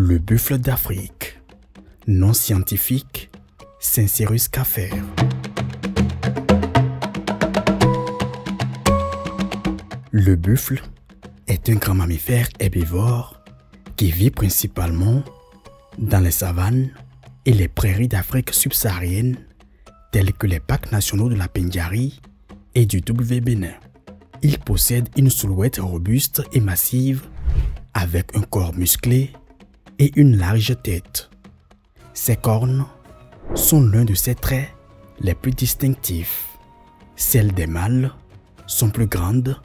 Le buffle d'Afrique. Nom scientifique, Syncerus cafer. Le buffle est un grand mammifère herbivore qui vit principalement dans les savanes et les prairies d'Afrique subsaharienne tels que les parcs nationaux de la Pendjari et du W-Bénin. Il possède une silhouette robuste et massive avec un corps musclé et une large tête. Ses cornes sont l'un de ses traits les plus distinctifs. Celles des mâles sont plus grandes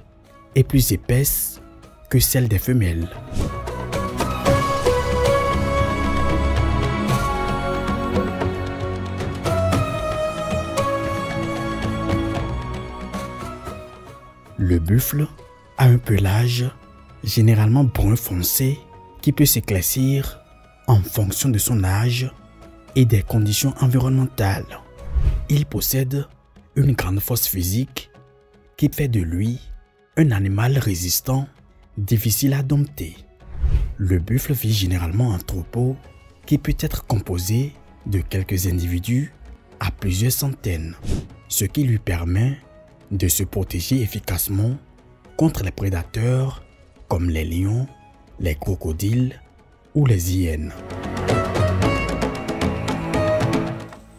et plus épaisses que celles des femelles. Le buffle a un pelage généralement brun foncé qui peut s'éclaircir en fonction de son âge et des conditions environnementales. Il possède une grande force physique qui fait de lui un animal résistant, difficile à dompter. Le buffle vit généralement en troupeau qui peut être composé de quelques individus à plusieurs centaines, ce qui lui permet de se protéger efficacement contre les prédateurs comme les lions, les crocodiles ou les hyènes.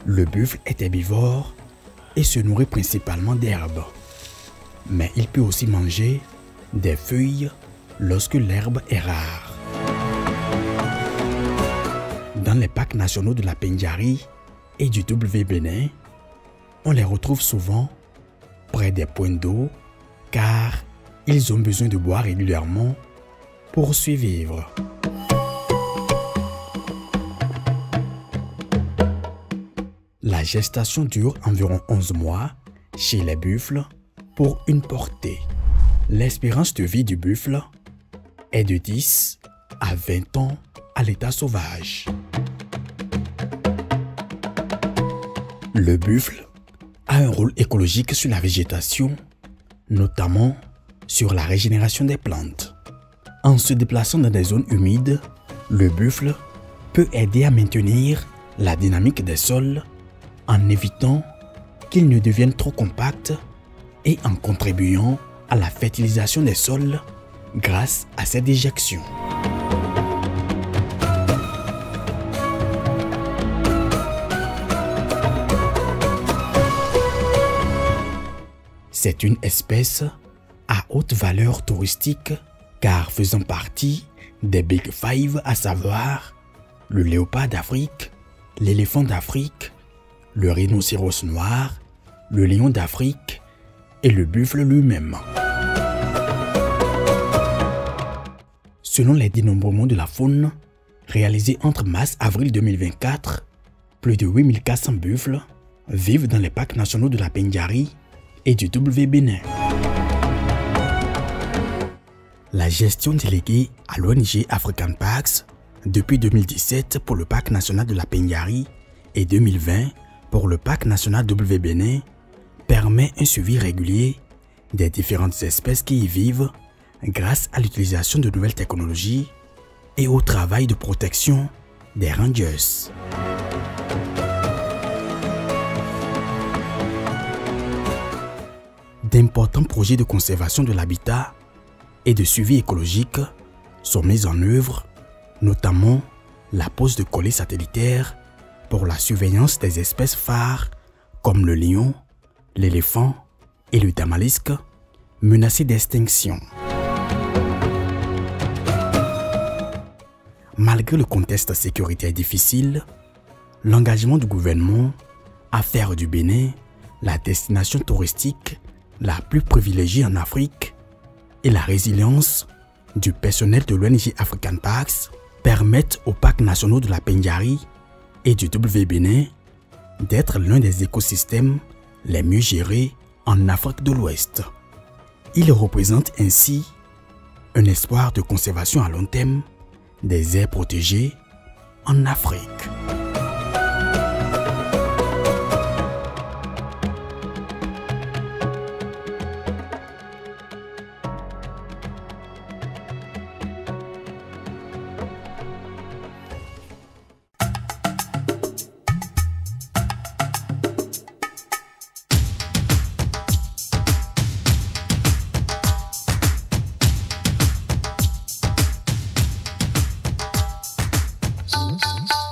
Le buffle est herbivore et se nourrit principalement d'herbes, mais il peut aussi manger des feuilles lorsque l'herbe est rare. Dans les parcs nationaux de la Pendjari et du W-Bénin, on les retrouve souvent près des points d'eau car ils ont besoin de boire régulièrement pour survivre. La gestation dure environ 11 mois chez les buffles pour une portée. L'espérance de vie du buffle est de 10 à 20 ans à l'état sauvage. Le buffle a un rôle écologique sur la végétation, notamment sur la régénération des plantes. En se déplaçant dans des zones humides, le buffle peut aider à maintenir la dynamique des sols en évitant qu'ils ne deviennent trop compacts et en contribuant à la fertilisation des sols grâce à ses déjections. C'est une espèce à haute valeur touristique car faisant partie des Big Five, à savoir le léopard d'Afrique, l'éléphant d'Afrique, le rhinocéros noir, le lion d'Afrique et le buffle lui-même. Selon les dénombrements de la faune réalisés entre mars-avril 2024, plus de 8400 buffles vivent dans les parcs nationaux de la Pendjari et du W-Bénin. La gestion déléguée à l'ONG African Parks depuis 2017 pour le parc national de la Pendjari et 2020 pour le parc national W-Bénin permet un suivi régulier des différentes espèces qui y vivent grâce à l'utilisation de nouvelles technologies et au travail de protection des rangers. D'importants projets de conservation de l'habitat et de suivi écologique sont mis en œuvre, notamment la pose de collets satellitaires pour la surveillance des espèces phares comme le lion, l'éléphant et le tamalisque menacés d'extinction. Malgré le contexte sécuritaire difficile, l'engagement du gouvernement à faire du Bénin la destination touristique la plus privilégiée en Afrique et la résilience du personnel de l'ONG African Parks permettent aux parcs nationaux de la Pendjari et du W-Bénin d'être l'un des écosystèmes les mieux gérés en Afrique de l'Ouest. Ils représentent ainsi un espoir de conservation à long terme des aires protégées en Afrique.